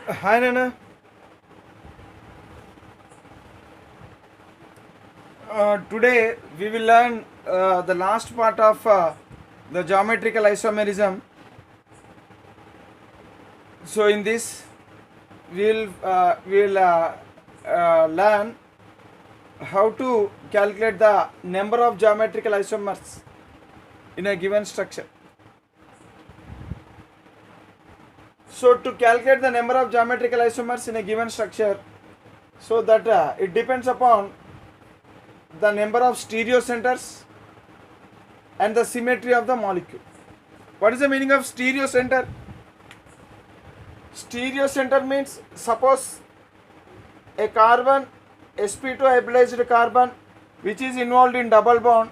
Hi Nana. Today we will learn the last part of the geometrical isomerism. So in this we'll learn how to calculate the number of geometrical isomers in a given structure. So to calculate the number of geometrical isomers in a given structure, so that it depends upon the number of stereo centers and the symmetry of the molecule. What is the meaning of stereo center? Stereo center means, suppose a carbon sp2 hybridized carbon which is involved in double bond,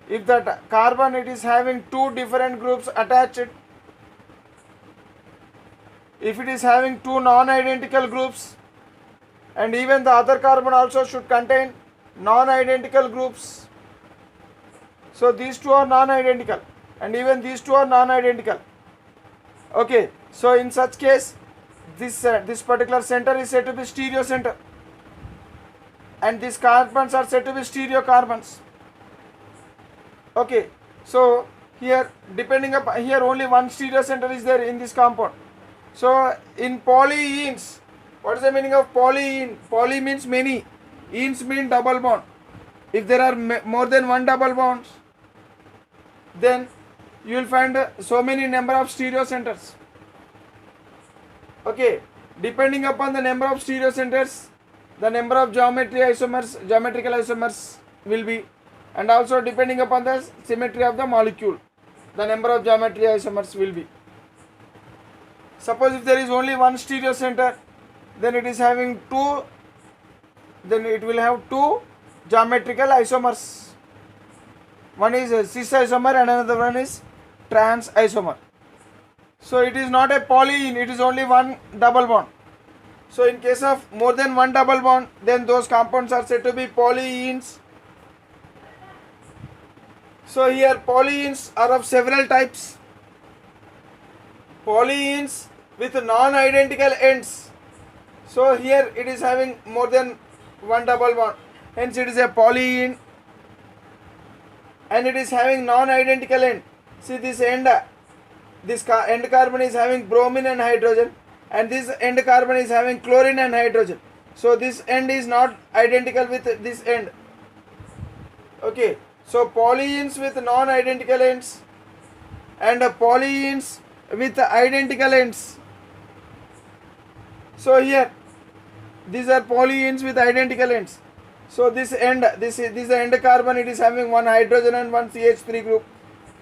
if that carbon it is having two different groups attached, if it is having two non-identical groups, and even the other carbon also should contain non-identical groups. So these two are non-identical and even these two are non-identical. Okay, so in such case this particular center is said to be stereo center, and these carbons are said to be stereo carbons. Okay, so here depending upon, here only one stereo center is there in this compound. So in polyenes, what is the meaning of polyene? Poly means many, enes mean double bond. If there are more than one double bonds, then you will find so many number of stereo centers. Okay, depending upon the number of stereo centers, the number of geometrical isomers will be, and also depending upon the symmetry of the molecule, the number of geometry isomers will be. Suppose if there is only one stereo center, then it is having two, then it will have two geometrical isomers. One is a cis isomer and another one is trans isomer. So it is not a polyene, it is only one double bond. So in case of more than one double bond, then those compounds are said to be polyenes. So here polyenes are of several types. Polyenes with non-identical ends. So here it is having more than one double bond, hence it is a polyene, and it is having non-identical end. See this end, this end carbon is having bromine and hydrogen, and this end carbon is having chlorine and hydrogen. So this end is not identical with this end. Okay, so polyenes with non-identical ends and polyenes with identical ends. So here these are polyenes with identical ends. So this end, this end carbon, it is having one hydrogen and one CH3 group,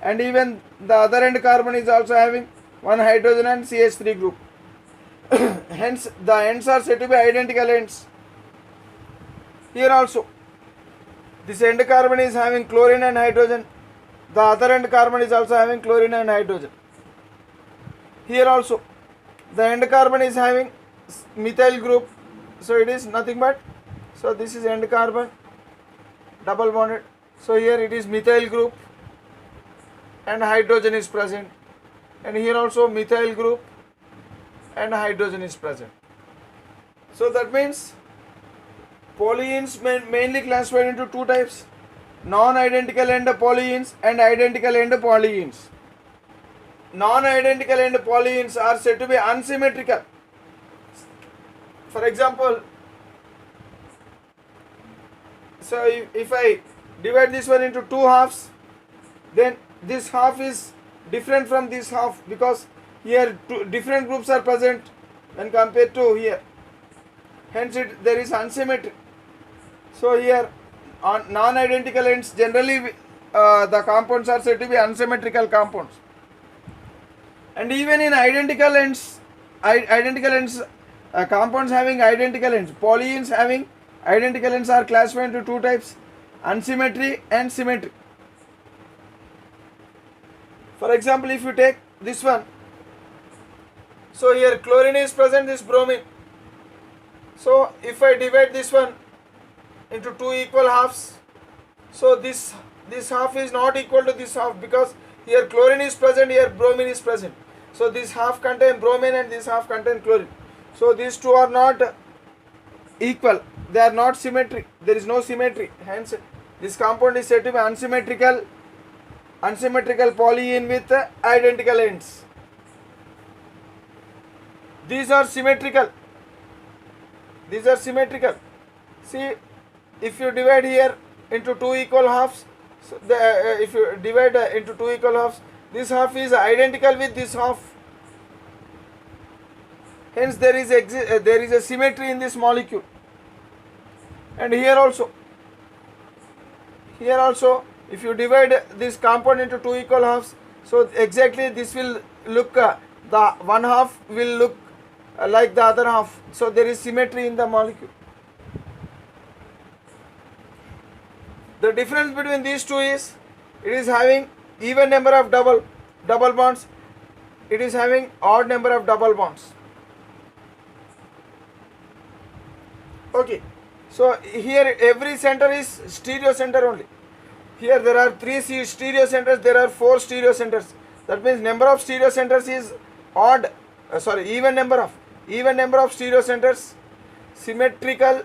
and even the other end carbon is also having one hydrogen and CH3 group. Hence the ends are said to be identical ends. Here also this end carbon is having chlorine and hydrogen, the other end carbon is also having chlorine and hydrogen. Here also the end carbon is having methyl group, so it is nothing but, so this is end carbon double bonded, so here it is methyl group and hydrogen is present, and here also methyl group and hydrogen is present. So that means polyenes mainly classified into two types: non-identical end polyenes and identical end polyenes. Non-identical end polyenes are said to be unsymmetrical. For example, so if I divide this one into two halves, then this half is different from this half, because here two different groups are present when compared to here. Hence there is unsymmetry. So here on non-identical ends, generally the compounds are said to be unsymmetrical compounds. And even in identical ends, compounds having identical ends, polyenes having identical ends are classified into two types: unsymmetry and symmetry. For example, if you take this one, so here chlorine is present, this bromine. So if I divide this one into two equal halves, so this half is not equal to this half, because here chlorine is present, here bromine is present. So this half contain bromine and this half contain chlorine. So these two are not equal, they are not symmetric, there is no symmetry, hence this compound is said to be unsymmetrical polyene with identical ends. These are symmetrical. See, if you divide here into two equal halves, so if you divide into two equal halves, this half is identical with this half. Hence there is a symmetry in this molecule. And here also, if you divide this compound into two equal halves, so exactly this will look, the one half will look like the other half. So there is symmetry in the molecule. The difference between these two is, it is having even number of double bonds, it is having odd number of double bonds. Okay, so here every center is stereo center only. Here there are 3 stereo centers, there are 4 stereo centers. That means number of stereo centers is even number of stereo centers. Symmetrical,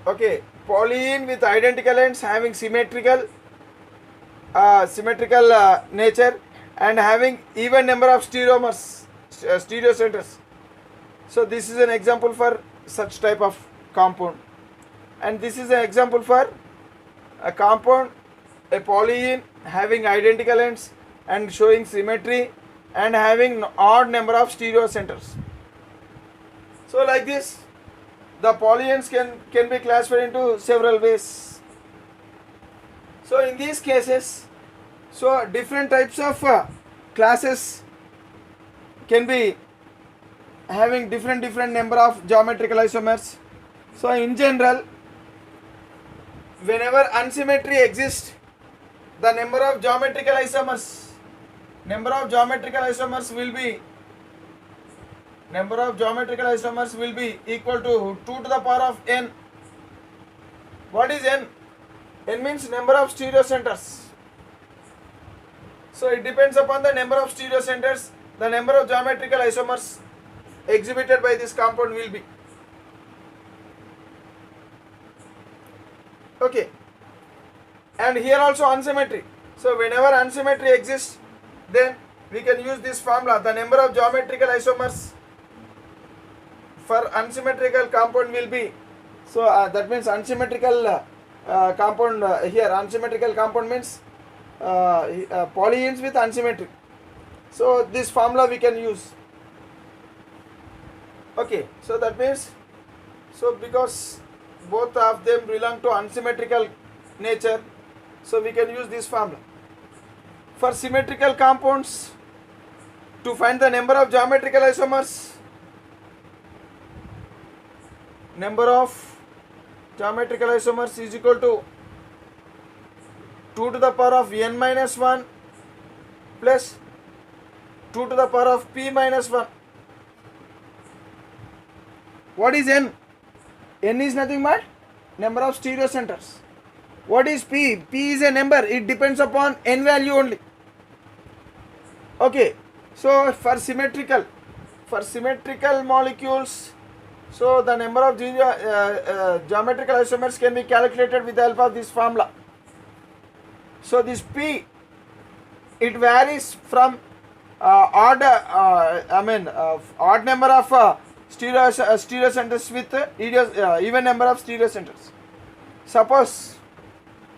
okay, polyene with identical ends having symmetrical nature and having even number of stereo centers. So this is an example for such type of compound, and this is an example for a compound, a polyene having identical ends and showing symmetry and having odd number of stereo centers. So like this, the polyenes can be classified into several ways. So in these cases, so different types of classes can be having different number of geometrical isomers. So in general, whenever unsymmetry exists, the number of geometrical isomers will be equal to 2 to the power of n. What is n? N means number of stereo centers. So it depends upon the number of stereo centers, the number of geometrical isomers exhibited by this compound will be. Okay, and here also unsymmetry. So whenever unsymmetry exists, then we can use this formula. The number of geometrical isomers for unsymmetrical compound will be, so that means unsymmetrical compound, here unsymmetrical compound means polyenes with unsymmetry. So this formula we can use. Okay, so that means, so because both of them belong to unsymmetrical nature, so we can use this formula. For symmetrical compounds, to find the number of geometrical isomers, is equal to 2 to the power of n minus 1 plus 2 to the power of p minus 1. What is n? N is nothing but number of stereo centers. What is p? P is a number, it depends upon n value only. Okay, so for symmetrical molecules, so the number of geometrical isomers can be calculated with the help of this formula. So this p, it varies from odd number of stereo centers with even number of stereo centers. Suppose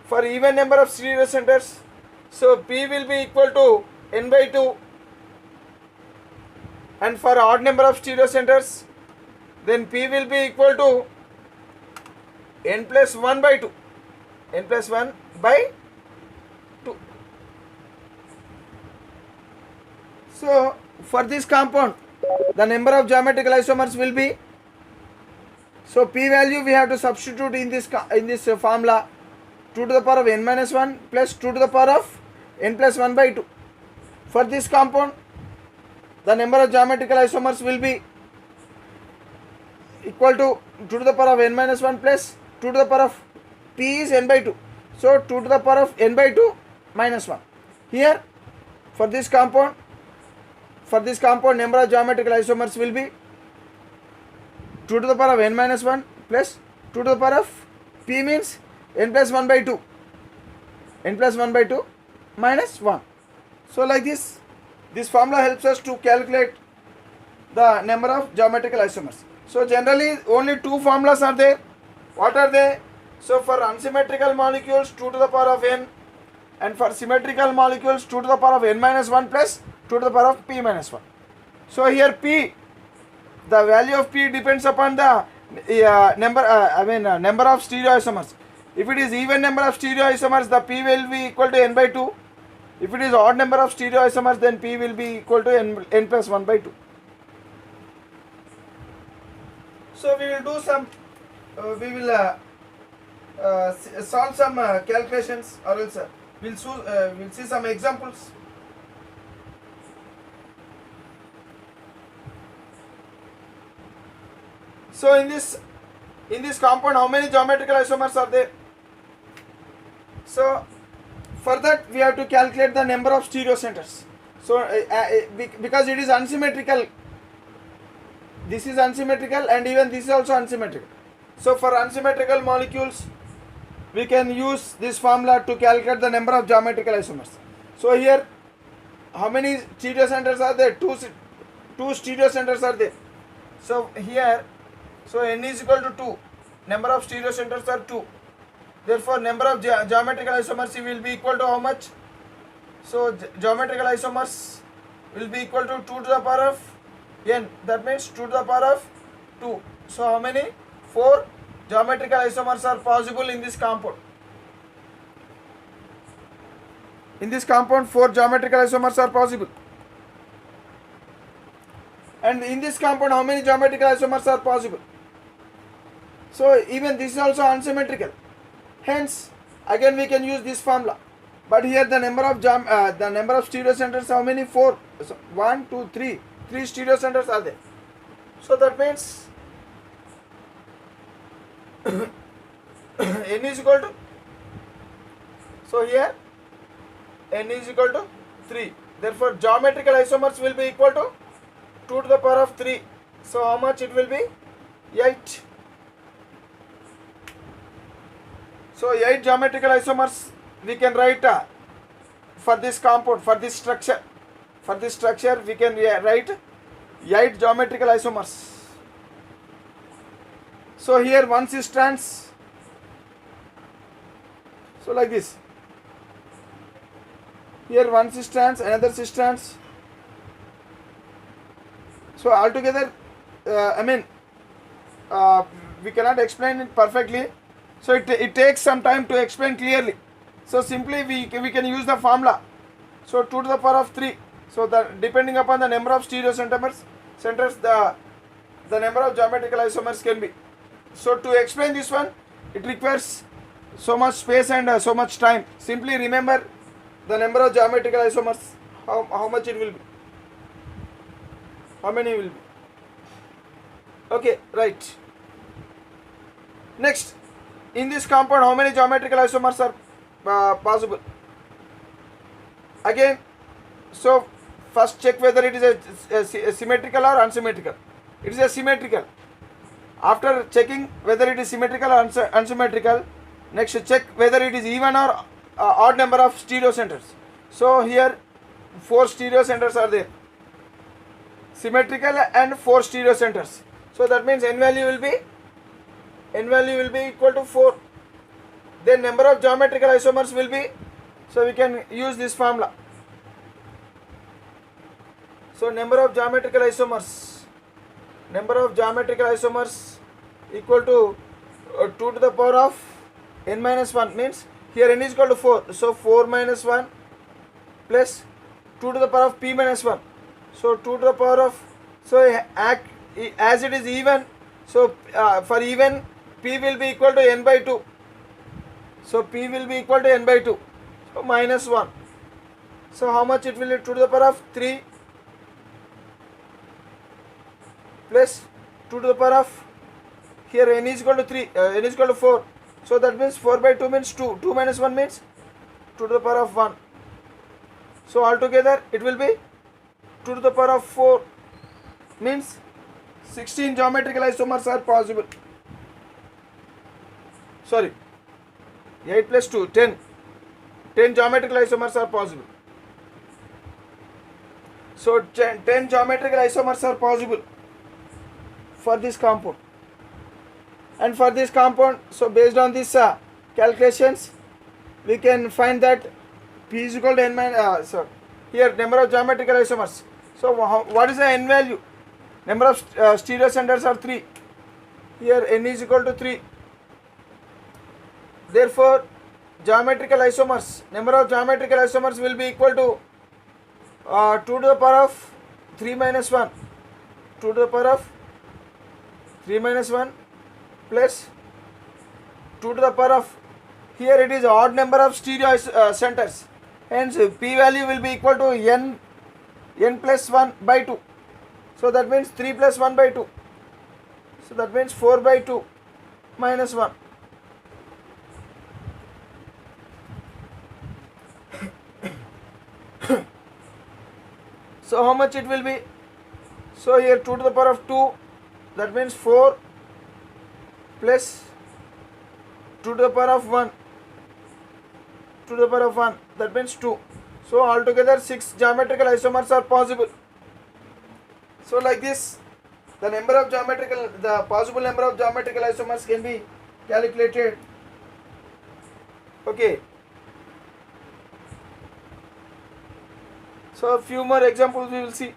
for even number of stereo centers, so p will be equal to n by 2, and for odd number of stereo centers, then p will be equal to n plus 1 by 2. So for this compound, the number of geometrical isomers will be, so p value we have to substitute in this formula, 2 to the power of n minus 1 plus 2 to the power of n plus 1 by 2. For this compound, the number of geometrical isomers will be equal to 2 to the power of n minus 1 plus 2 to the power of p is n by 2. So 2 to the power of n by 2 minus 1. Here for this compound number of geometrical isomers will be 2 to the power of n minus 1 plus 2 to the power of p means n plus 1 by 2. N plus 1 by 2 minus 1. So like this formula helps us to calculate the number of geometrical isomers. So generally only two formulas are there. What are they? So for unsymmetrical molecules 2 to the power of n, and for symmetrical molecules 2 to the power of n minus 1 plus 2 to the power of p minus 1. So here p, the value of p depends upon the number of stereoisomers. If it is even number of stereoisomers, the p will be equal to n by 2. If it is odd number of stereoisomers, then p will be equal to n plus 1 by 2. So we will do some, solve some calculations, or else we'll see some examples. So in this compound, how many geometrical isomers are there? So for that we have to calculate the number of stereocenters. So because it is unsymmetrical, this is unsymmetrical and even this is also unsymmetrical. So for unsymmetrical molecules, we can use this formula to calculate the number of geometrical isomers. So here, how many stereocenters are there? Two stereocenters are there. So here, so n is equal to 2. Number of stereocenters are 2. Therefore, number of geometrical isomers will be equal to how much? So geometrical isomers will be equal to 2 to the power of n. That means 2 to the power of 2. So how many? 4 geometrical isomers are possible in this compound. In this compound, 4 geometrical isomers are possible. And in this compound, how many geometrical isomers are possible? So even this is also unsymmetrical. Hence, again we can use this formula. But here the number of stereocenters, how many? 4. So 1, 2, 3. 3 stereocenters are there. So that means n is equal to, so here n is equal to 3. Therefore geometrical isomers will be equal to 2 to the power of 3. So how much it will be? 8. So 8 geometrical isomers we can write for this compound, for this structure. For this structure we can write 8 geometrical isomers. So here one cis trans, so like this. Here one cis trans, another cis trans. So altogether, we cannot explain it perfectly. So it takes some time to explain clearly. So simply we can use the formula. So 2 to the power of 3. So that depending upon the number of stereocenters, the number of geometrical isomers can be. So to explain this one, it requires so much space and so much time. Simply remember the number of geometrical isomers, how much it will be, how many will be. Okay, right. Next, in this compound, how many geometrical isomers are possible? Again, so first check whether it is a symmetrical or unsymmetrical. It is a symmetrical. After checking whether it is symmetrical or unsymmetrical, next check whether it is even or odd number of stereocenters. So here 4 stereocenters are there, symmetrical and 4 stereocenters. So that means n value will be equal to 4. Then number of geometrical isomers will be, so we can use this formula. So number of geometrical isomers equal to 2 to the power of n minus 1, means here n is equal to 4. So 4 minus 1 plus 2 to the power of p minus 1. So 2 to the power of, so as it is even, so for even p will be equal to n by 2. So p will be equal to n by 2. So minus 1. So how much it will be? 2 to the power of 3 plus 2 to the power of, here n is equal to 3, n is equal to 4. So that means 4 by 2 means 2. 2 minus 1 means 2 to the power of 1. So altogether it will be 2 to the power of 4 means 16 geometrical isomers are possible. Sorry, 8 plus 2, 10. 10 geometrical isomers are possible. So 10 geometrical isomers are possible for this compound. And for this compound, so based on these calculations, we can find that P is equal to n minus, here number of geometrical isomers. So what is the n value? Number of stereocenters are 3. Here n is equal to 3. Therefore, geometrical isomers, number of geometrical isomers will be equal to 2 to the power of 3 minus 1. 2 to the power of 3 minus 1 plus 2 to the power of, here it is odd number of stereo centers. Hence, P value will be equal to n plus 1 by 2. So that means 3 plus 1 by 2. So that means 4 by 2 minus 1. So how much it will be? So here 2 to the power of 2, that means 4 plus 2 to the power of 1. 2 to the power of 1, that means 2. So altogether 6 geometrical isomers are possible. So like this, the possible number of geometrical isomers can be calculated. Okay. So a few more examples we will see.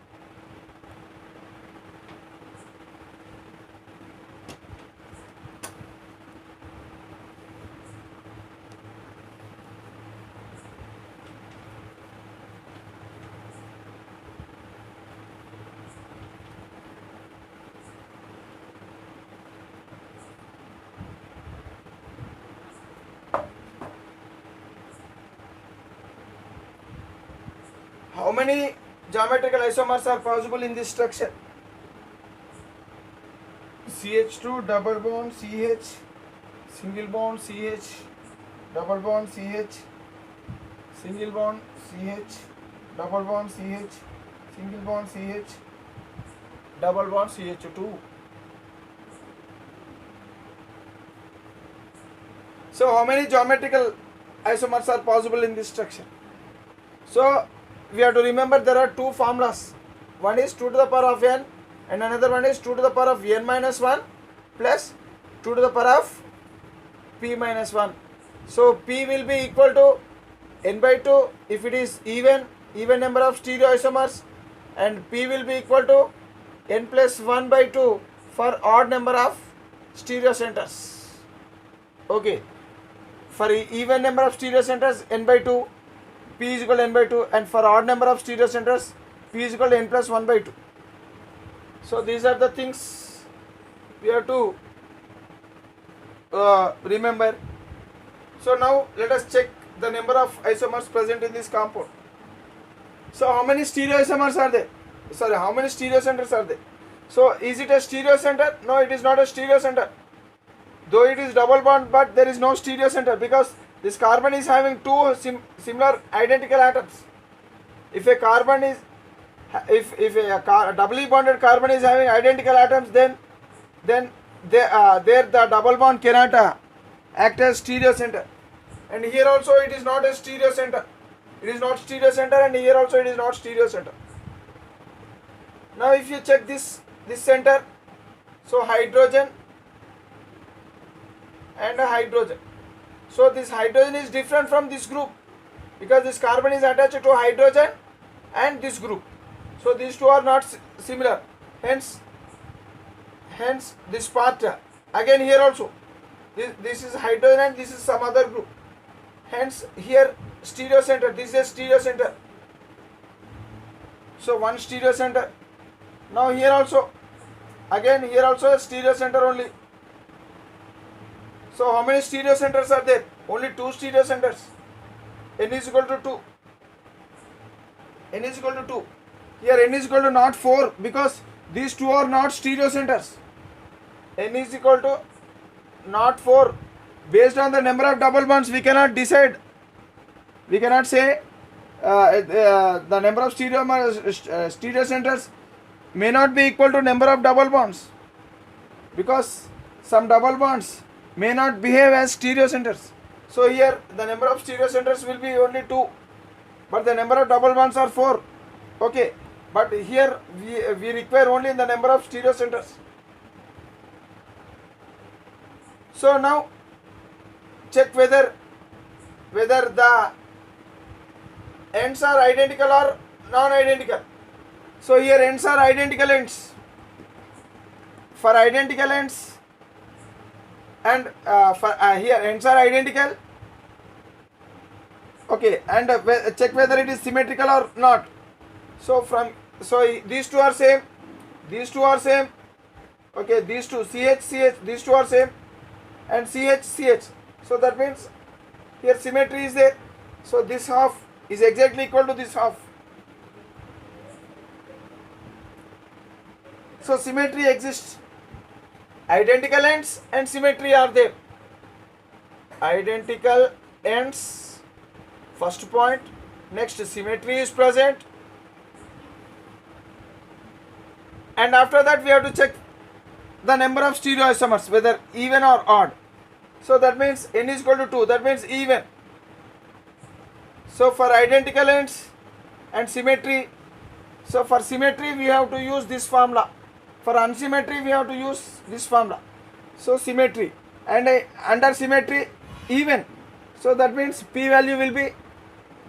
How many geometrical isomers are possible in this structure? CH2 double bond CH, single bond CH, double bond CH, single bond CH, double bond CH, single bond CH, double bond CH2. So how many geometrical isomers are possible in this structure? So we have to remember there are two formulas. One is 2 to the power of n and another one is 2 to the power of n minus 1 plus 2 to the power of p minus 1. So p will be equal to n by 2 if it is even number of stereoisomers, and p will be equal to n plus 1 by 2 for odd number of stereocenters. Okay, for even number of stereocenters n by 2, P is equal to n by 2, and for odd number of stereocenters P is equal to n plus 1 by 2. So these are the things we have to remember. So now let us check the number of isomers present in this compound. So how many stereoisomers are there? Sorry, how many stereocenters are there? So is it a stereocenter? No, it is not a stereocenter. Though it is double bond, but there is no stereocenter because this carbon is having two similar identical atoms. If a carbon is, if a doubly bonded carbon is having identical atoms, then there the double bond cannot act as stereocenter. And here also it is not a stereocenter. It is not stereocenter, and here also it is not stereocenter. Now if you check this center, so hydrogen and a hydrogen. So this hydrogen is different from this group because this carbon is attached to hydrogen and this group. So these two are not similar. Hence this part again here also this is hydrogen and this is some other group. Hence here stereocenter, this is a stereocenter. So one stereocenter. Now here also again here also a stereocenter only. So how many stereocenters are there? Only 2 stereocenters. N is equal to 2. N is equal to 2. Here N is equal to not 4 because these two are not stereocenters. N is equal to not 4. Based on the number of double bonds, we cannot decide. We cannot say the number of stereocenters may not be equal to number of double bonds, because some double bonds may not behave as stereo centers. So here the number of stereo centers will be only 2, but the number of double bonds are 4. Okay, but here we require only the number of stereo centers. So now check whether the ends are identical or non-identical. So here ends are identical ends. For identical ends, and here ends are identical. Okay, and check whether it is symmetrical or not. So these two are same. These two are same. Okay, these two CH. These two are same, and CH. So that means here symmetry is there. So this half is exactly equal to this half. So symmetry exists. Identical ends and symmetry are there. Identical ends, first point. Next, symmetry is present. And after that we have to check the number of stereoisomers, whether even or odd. So that means n is equal to 2. That means even. So for identical ends and symmetry, so for symmetry we have to use this formula. For unsymmetry we have to use this formula. So symmetry, and under symmetry even. So that means p value will be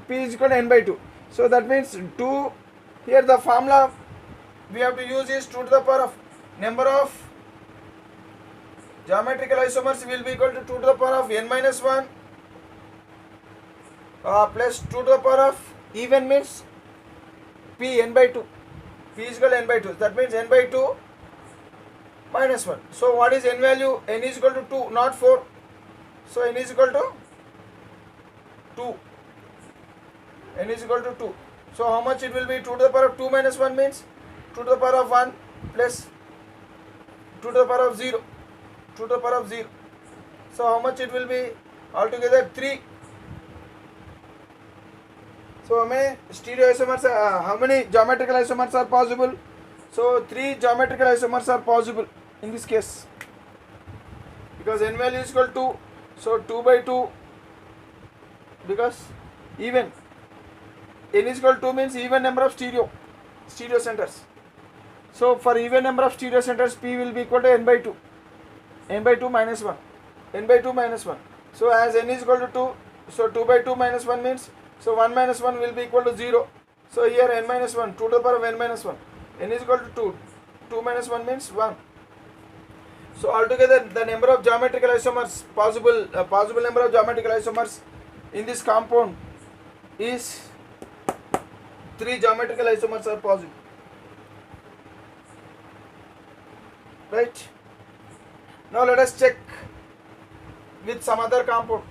p is equal to n by 2. So that means 2, here the formula we have to use is 2 to the power of number of geometrical isomers will be equal to 2 to the power of n minus 1 plus 2 to the power of even means p n by 2. P is equal to n by 2. That means n by 2 minus 1. So what is n value? N is equal to 2, not 4. So n is equal to 2. N is equal to 2. So how much it will be? 2 to the power of 2 minus 1 means 2 to the power of 1 plus 2 to the power of 0. 2 to the power of 0. So how much it will be? Altogether 3. So how many stereoisomers, how many geometrical isomers are possible? So 3 geometrical isomers are possible in this case, because n value is equal to 2. So 2 by 2, because even n is equal to 2 means even number of stereo centers. So for even number of stereo centers, p will be equal to n by 2. N by 2 minus 1. N by 2 minus 1. So as n is equal to 2, so 2 by 2 minus 1 means, so 1 minus 1 will be equal to 0. So here n minus 1, 2 to the power of n minus 1. N is equal to 2. 2 minus 1 means 1. So altogether the number of geometrical isomers possible number of geometrical isomers in this compound is 3 geometrical isomers are possible. Right? Now let us check with some other compound.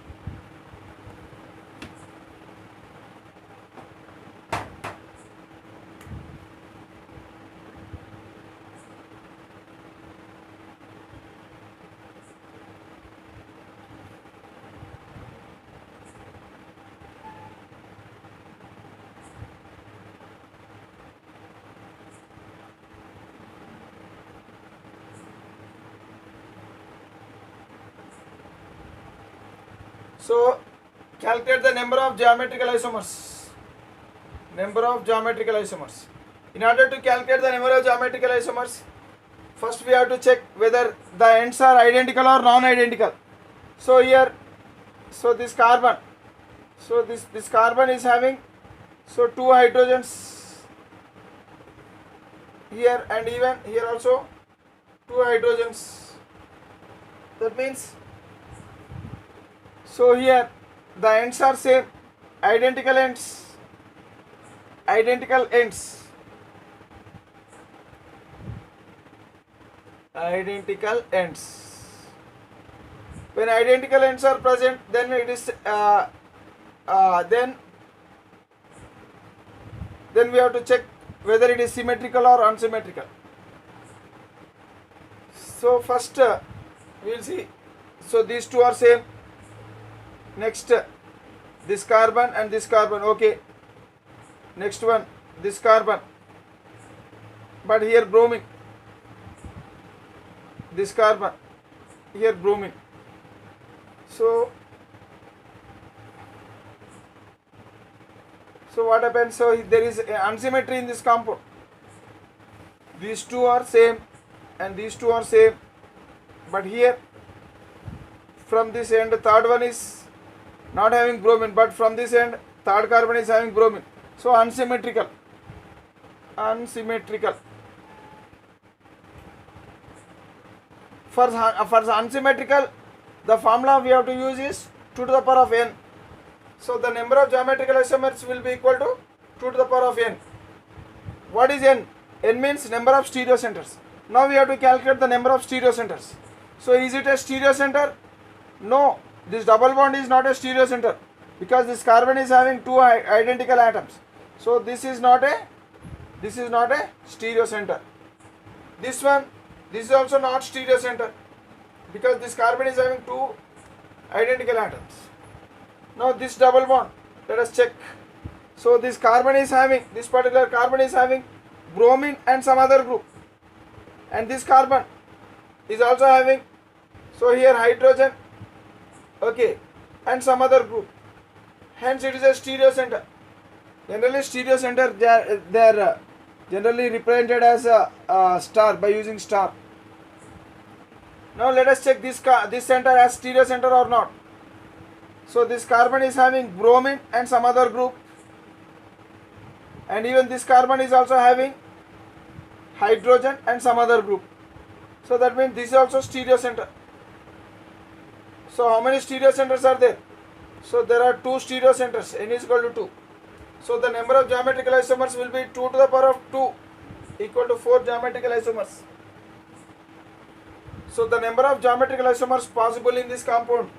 So calculate the number of geometrical isomers. Number of geometrical isomers. In order to calculate the number of geometrical isomers, first we have to check whether the ends are identical or non-identical. So here, so this carbon, so this carbon is having, so 2 hydrogens here, and even here also 2 hydrogens. That means, so here the ends are same, identical ends, identical ends, identical ends. When identical ends are present, then it is then we have to check whether it is symmetrical or unsymmetrical. So first we will see. So these two are same. Next, this carbon and this carbon. Okay. Next one, this carbon. but here bromine, this carbon, here bromine. So what happens? So there is unsymmetry in this compound. These two are same and these two are same, but here from this end third one is not having bromine, but from this end third carbon is having bromine. So unsymmetrical. For unsymmetrical, the formula we have to use is 2 to the power of n. So the number of geometrical isomers will be equal to 2 to the power of n. What is n? N means number of stereocenters. Now we have to calculate the number of stereocenters. So is it a stereocenter? No, this double bond is not a stereocenter because this carbon is having two identical atoms. So this is not a stereocenter. This is also not stereocenter because this carbon is having two identical atoms. Now this double bond, let us check. So this particular carbon is having bromine and some other group, and this carbon is also having, so here hydrogen, okay, and some other group. Hence it is a stereocenter. Generally stereocenter they are generally represented as a star by using star. Now let us check this center as stereocenter or not. So this carbon is having bromine and some other group, and even this carbon is also having hydrogen and some other group. So that means this is also stereocenter. So how many stereocenters are there? So there are two stereocenters, n is equal to 2. So the number of geometrical isomers will be 2 to the power of 2 equal to 4 geometrical isomers. So the number of geometrical isomers possible in this compound,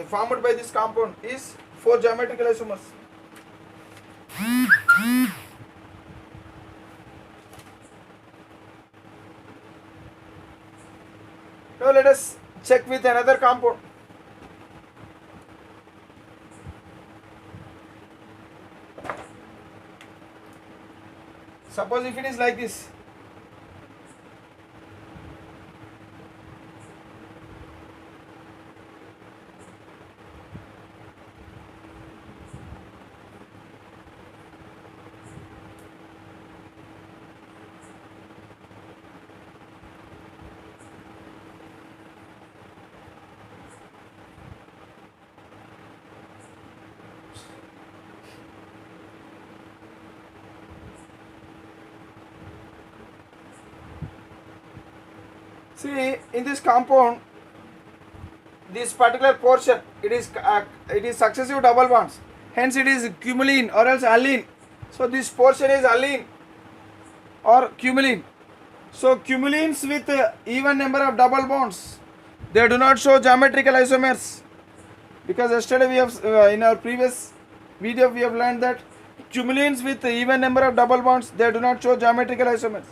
formed by this compound, is 4 geometrical isomers. Now let us check with another compound. Suppose if it is like this. See, in this compound, this particular portion, it is successive double bonds. Hence, it is cumulene or else allene. So this portion is allene or cumulene. So cumulenes with even number of double bonds, they do not show geometrical isomers, because yesterday we have in our previous video we have learned that cumulenes with even number of double bonds, they do not show geometrical isomers.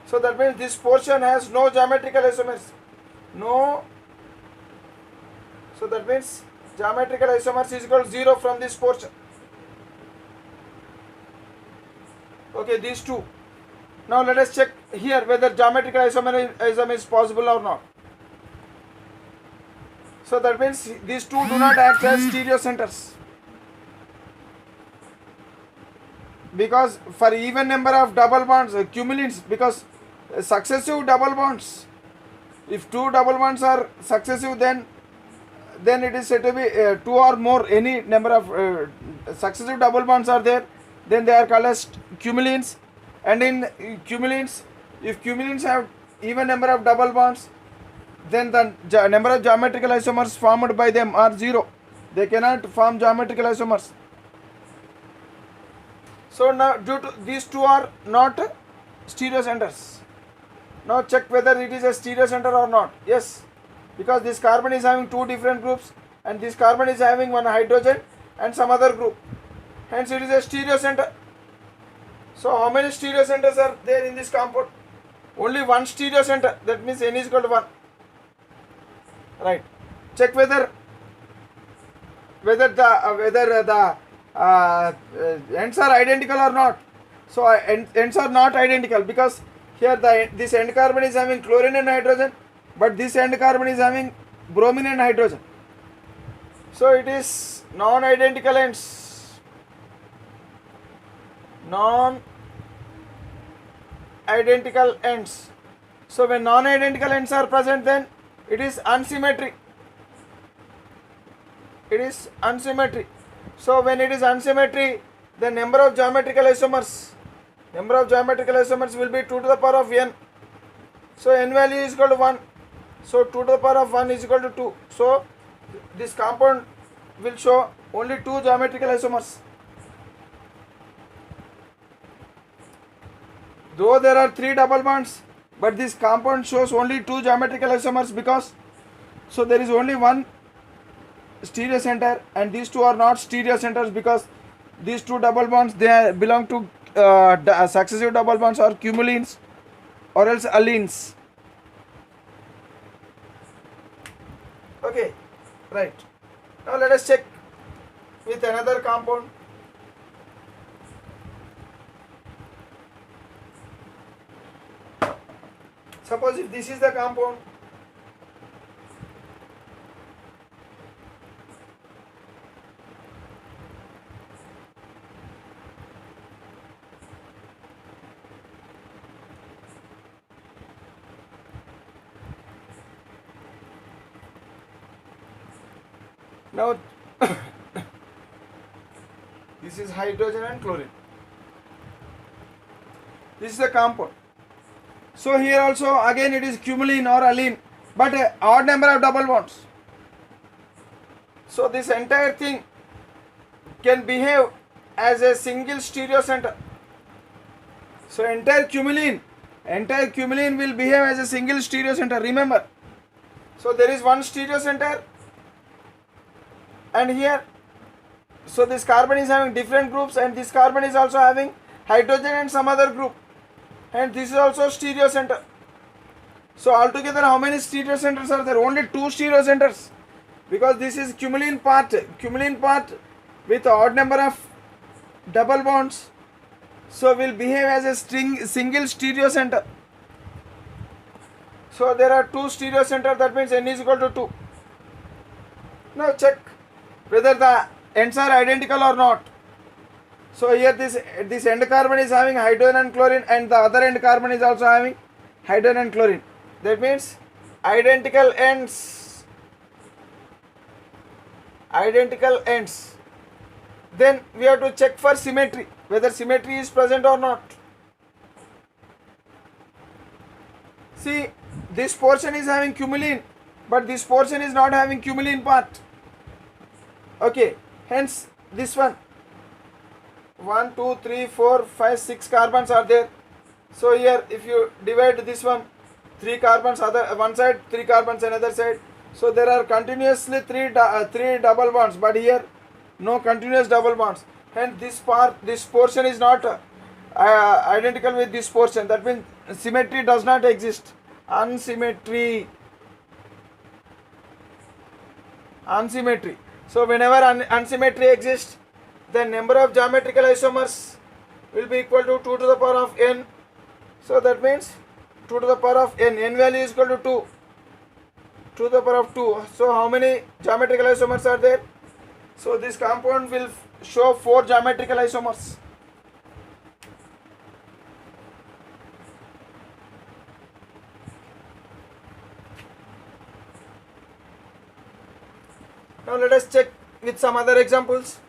So that means this portion has no geometrical isomers. No. So that means geometrical isomers is equal to 0 from this portion. Okay, these two. Now let us check here whether geometrical isomerism is possible or not. So that means these two do not act as stereocenters, because for even number of double bonds, cumulenes, because successive double bonds, if two double bonds are successive, then it is said to be two or more, any number of successive double bonds are there, then they are called as cumulenes. And in cumulenes, if cumulenes have even number of double bonds, then the number of geometrical isomers formed by them are 0. They cannot form geometrical isomers. So now due to these two are not stereocenters. Now check whether it is a stereocenter or not. Yes, because this carbon is having two different groups and this carbon is having one hydrogen and some other group. Hence it is a stereocenter. So how many stereocenters are there in this compound? Only one stereocenter. That means n is equal to 1. Right. Check whether the ends are identical or not. So ends are not identical, because Here this end carbon is having chlorine and hydrogen, but this end carbon is having bromine and hydrogen. So it is non-identical ends. Non-identical ends. So when non-identical ends are present, then it is unsymmetry. It is unsymmetry. So when it is unsymmetry, the number of geometrical isomers will be 2 to the power of n. So n value is equal to 1. So 2 to the power of 1 is equal to 2. So this compound will show only 2 geometrical isomers. Though there are 3 double bonds, but this compound shows only 2 geometrical isomers because so there is only one stereo center and these two are not stereo centers because these 2 double bonds belong to successive double bonds or cumulines or else allenes. Okay, right. Now let us check with another compound. Suppose if this is the compound, now this is hydrogen and chlorine. This is the compound. So here also again it is cumulene or allene, but an odd number of double bonds. So this entire thing can behave as a single stereo center. So entire cumulene will behave as a single stereo center. Remember. So there is one stereo center, and here, so this carbon is having different groups, and this carbon is also having hydrogen and some other group, and this is also stereo center. So altogether how many stereo centers are there? Only 2 stereo centers, because this is cumulene part with odd number of double bonds, so will behave as a single stereo center. So there are 2 stereo centers, that means n is equal to 2. Now check whether the ends are identical or not. So here this end carbon is having hydrogen and chlorine, and the other end carbon is also having hydrogen and chlorine. That means identical ends. Then we have to check for symmetry, whether symmetry is present or not. See, this portion is having cumulene, but this portion is not having cumulene part. Okay, hence this one 1 2 3 4 5 6 carbons are there. So here if you divide this one, 3 carbons one side, 3 carbons another side, so there are continuously 3 double bonds, but here no continuous double bonds, hence this portion is not identical with this portion. That means symmetry does not exist. Unsymmetry. So whenever unsymmetry exists, the number of geometrical isomers will be equal to 2 to the power of n. So that means 2 to the power of n. N value is equal to 2. 2 to the power of 2. So how many geometrical isomers are there? So this compound will show 4 geometrical isomers. Now let us check with some other examples.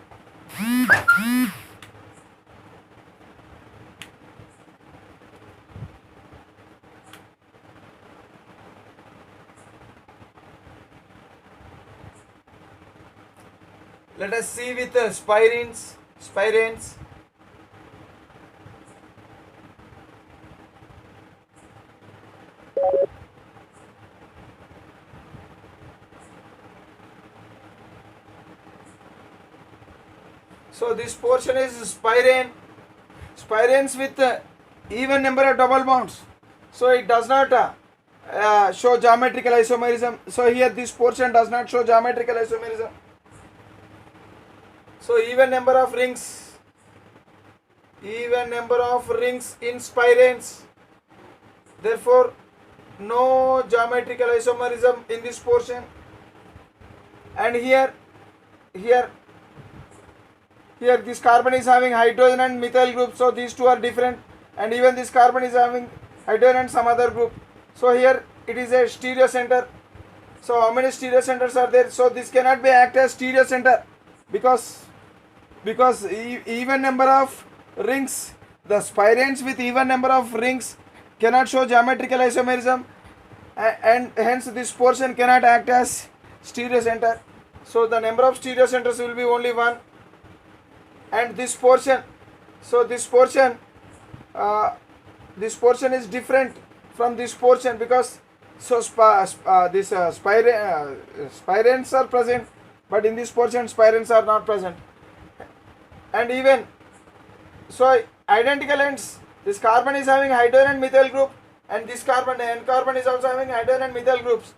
Let us see with spirenes. So this portion is spirenes with even number of double bonds. So it does not show geometrical isomerism. So here this portion does not show geometrical isomerism. So even number of rings in spirenes. Therefore, no geometrical isomerism in this portion. And here this carbon is having hydrogen and methyl group, so these two are different, and even this carbon is having hydrogen and some other group. So here it is a stereo center. So how many stereo centers are there? So this cannot be act as stereo center because even number of rings, the spirants with even number of rings cannot show geometrical isomerism, and hence this portion cannot act as stereo center. So the number of stereo centers will be only one. And this portion, so this portion is different from this portion because spirants are present, but in this portion spirants are not present. And even so, identical ends, this carbon is having hydrogen and methyl group, and this carbon, the N carbon, is also having hydrogen and methyl groups.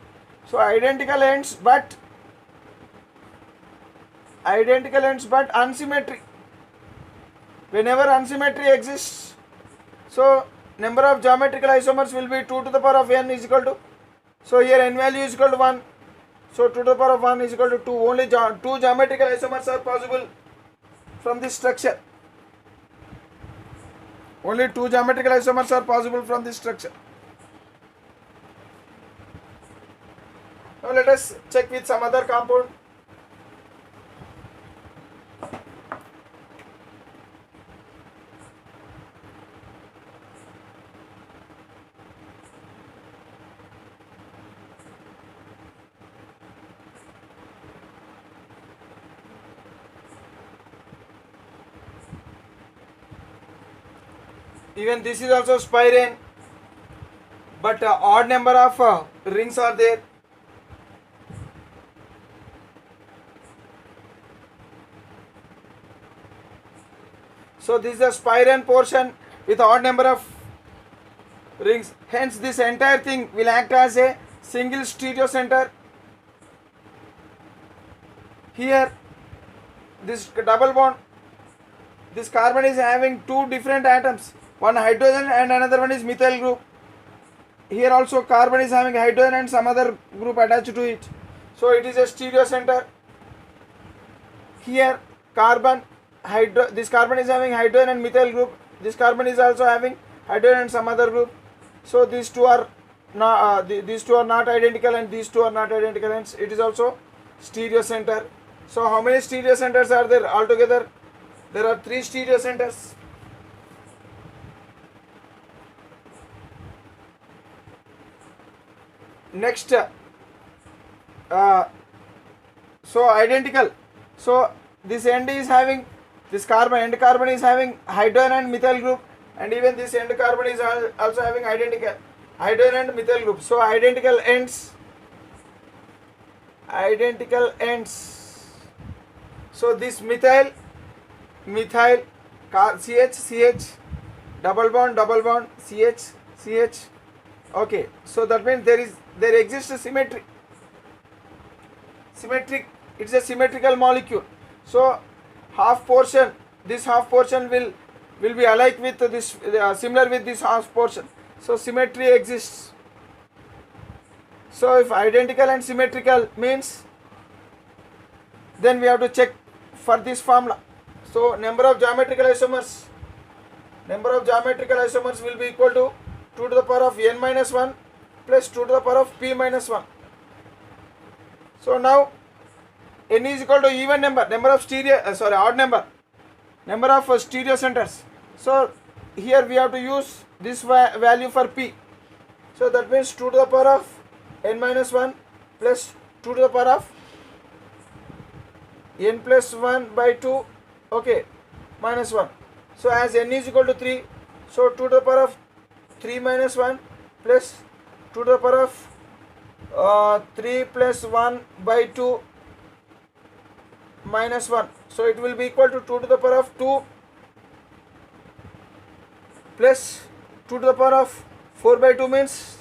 So identical ends but unsymmetry. Whenever unsymmetry exists, so number of geometrical isomers will be 2 to the power of n is equal to, so here n value is equal to 1, so 2 to the power of 1 is equal to 2. Only 2 geometrical isomers are possible from this structure. Only 2 geometrical isomers are possible from this structure. Now let us check with some other compound. Even this is also spirane, but odd number of rings are there. So this is the spirane portion with odd number of rings. Hence this entire thing will act as a single stereo center. Here this double bond, this carbon is having 2 different atoms, one hydrogen and another one is methyl group. Here also carbon is having hydrogen and some other group attached to it, so it is a stereo center. Here this carbon is having hydrogen and methyl group, this carbon is also having hydrogen and some other group, so these two are not identical and these two are not identical, hence it is also stereo center. So how many stereo centers are there altogether? There are 3 stereo centers. Next, so identical. So this end carbon is having hydrogen and methyl group, and even this end carbon is also having identical hydrogen and methyl group. So identical ends. So this methyl CH double bond CH. Okay, so that means there exists a symmetric, it's a symmetrical molecule. So this half portion will be alike with this, similar with this half portion, so symmetry exists. So if identical and symmetrical means, then we have to check for this formula. So number of geometrical isomers will be equal to 2 to the power of n minus 1 plus 2 to the power of p minus 1. So now n is equal to even number of odd number of stereo centers. So here we have to use this value for p. So that means 2 to the power of n minus 1 plus 2 to the power of n plus 1 by 2, okay, minus 1. So as n is equal to 3, so 2 to the power of 3 minus 1 plus 2 to the power of 3 plus 1 by 2 minus 1. So it will be equal to 2 to the power of 2 plus 2 to the power of 4 by 2 means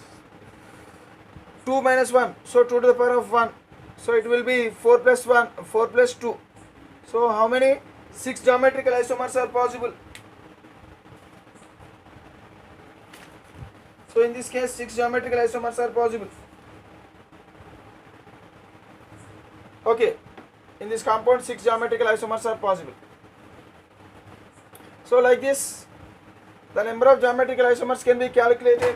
2 minus 1. So 2 to the power of 1. So it will be 4 plus 1, 4 plus 2. So how many? 6 geometrical isomers are possible. So in this case 6 geometrical isomers are possible. Okay, in this compound 6 geometrical isomers are possible. So like this, the number of geometrical isomers can be calculated.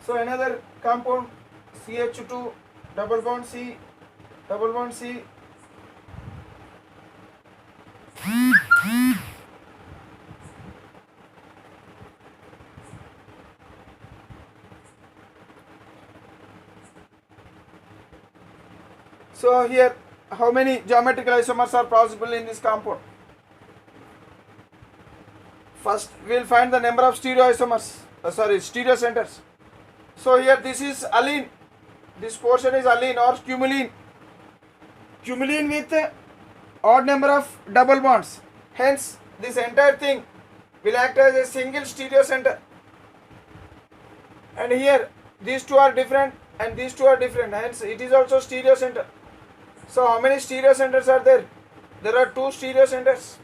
So another compound CH2 double bond C, double bond C. So here, how many geometrical isomers are possible in this compound? First, we will find the number of stereoisomers. Stereo centers. So here, this is allene. This portion is allene or cumulene. Cumulene with odd number of double bonds. Hence, this entire thing will act as a single stereo center. And here, these two are different and these two are different. Hence, it is also stereo center. So how many stereo centers are there? There are 2 stereo centers.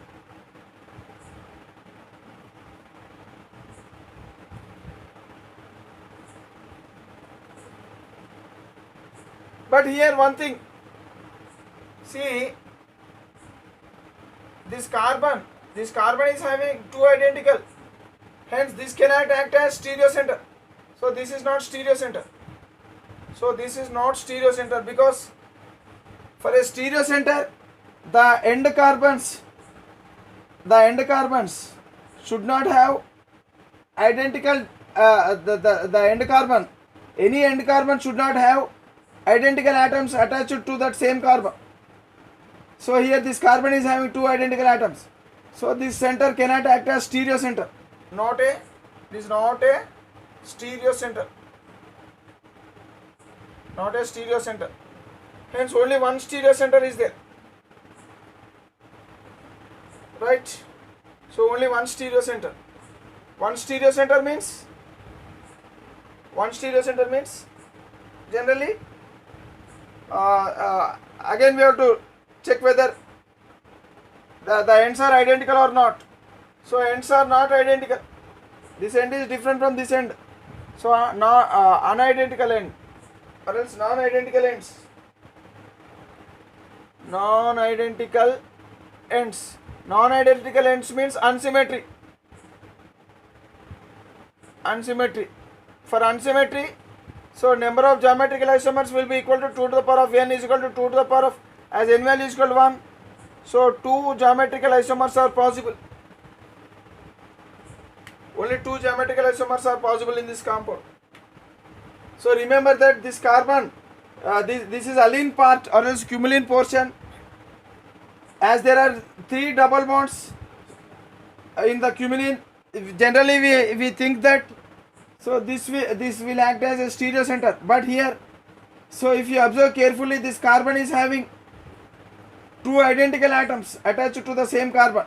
But here one thing, see, this carbon is having 2 identical, hence this cannot act as stereo center. So this is not stereo center. So this is not stereo center, because for a stereo center, the end carbons should not have identical, the end carbon, any end carbon should not have identical atoms attached to that same carbon. So here this carbon is having 2 identical atoms. So this center cannot act as stereo center. This is not a stereo center. Not a stereo center. Hence only one stereo center is there. Right? So only one stereo center. One stereo center means generally, again we have to check whether the ends are identical or not. So ends are not identical. This end is different from this end. So unidentical end or else non-identical ends. Non-identical ends. Non-identical ends means unsymmetry. For unsymmetry, so number of geometrical isomers will be equal to 2 to the power of n is equal to 2 to the power of, as n value is equal to 1. So 2 geometrical isomers are possible. Only 2 geometrical isomers are possible in this compound. So remember that this carbon, this is allene part or else cumulene portion. As there are 3 double bonds in the cumulene, generally we think that, so this will act as a stereo center. But here, so if you observe carefully, this carbon is having 2 identical atoms attached to the same carbon.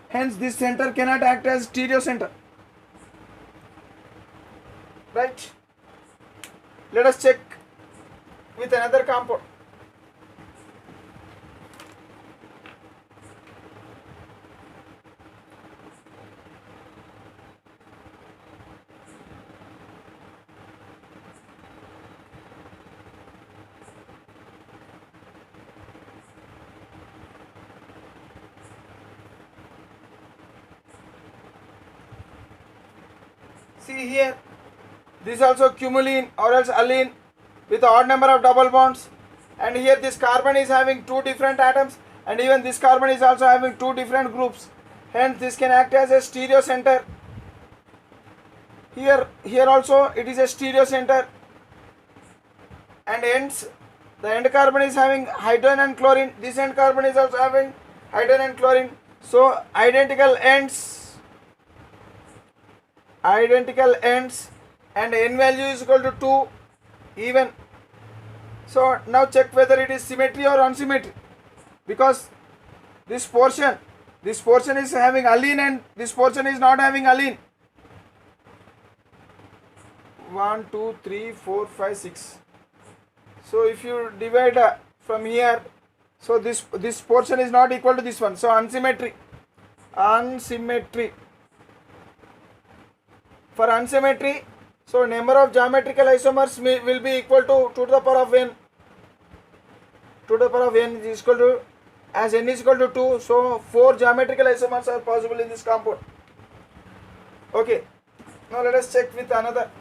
Hence this center cannot act as stereo center. Right? Let us check with another compound. See here, this is also cumulene or else allene with odd number of double bonds, and here this carbon is having 2 different atoms, and even this carbon is also having 2 different groups. Hence this can act as a stereo center. Here also it is a stereo center, and hence the end carbon is having hydrogen and chlorine. This end carbon is also having hydrogen and chlorine. So identical ends, and n value is equal to 2 even. So now check whether it is symmetry or unsymmetry, because this portion is having allene and this portion is not having allene. 1 2 3 4 5 6. So if you divide from here, so this portion is not equal to this one, so unsymmetry. unsymmetry. For unsymmetry, so number of geometrical isomers will be equal to 2 to the power of n. 2 to the power of n is equal to, as n is equal to 2, so 4 geometrical isomers are possible in this compound. Okay, now let us check with another.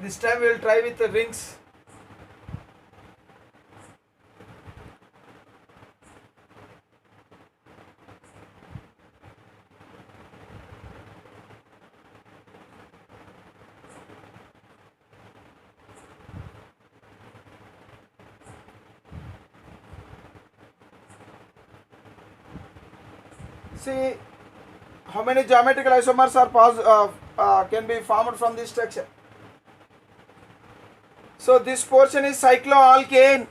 This time we will try with the rings. See how many geometrical isomers are can be formed from this structure. So this portion is cycloalkane.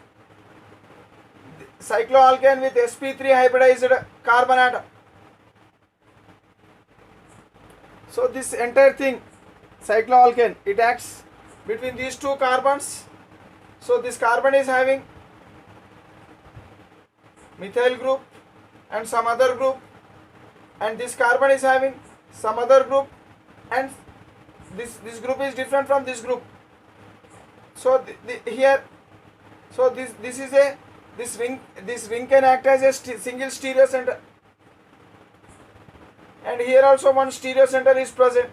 Cycloalkane with sp3 hybridized carbon atom. So this entire thing, cycloalkane, it acts between these two carbons. So this carbon is having methyl group and some other group, and this carbon is having some other group, and this group is different from this group. So here, so this ring can act as a single stereo center, and here also one stereo center is present,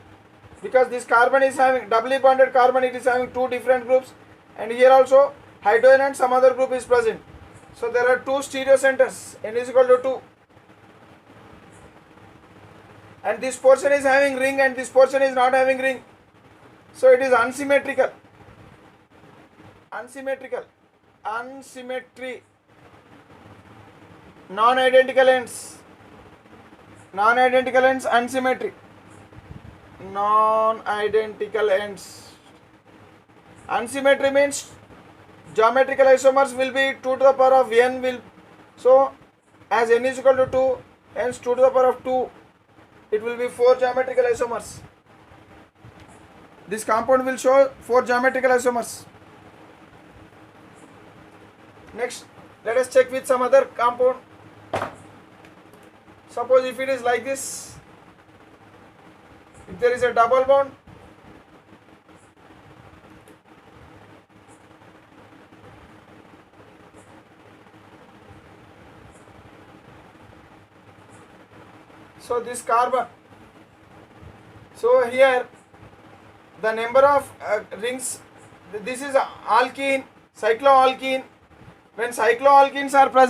because this carbon is having doubly bonded carbon, it is having two different groups, and here also hydrogen and some other group is present. So there are two stereo centers, n is equal to 2, and this portion is having ring and this portion is not having ring, so it is unsymmetrical. Unsymmetry, non-identical ends, unsymmetry, non-identical ends. Unsymmetry means geometrical isomers will be 2 to the power of n will, so as n is equal to 2, hence 2 to the power of 2, it will be 4 geometrical isomers. This compound will show 4 geometrical isomers. Next, let us check with some other compound. Suppose if it is like this, if there is a double bond, so this carbon, so here the number of rings, this is alkene, cycloalkene. When cycloalkenes are present,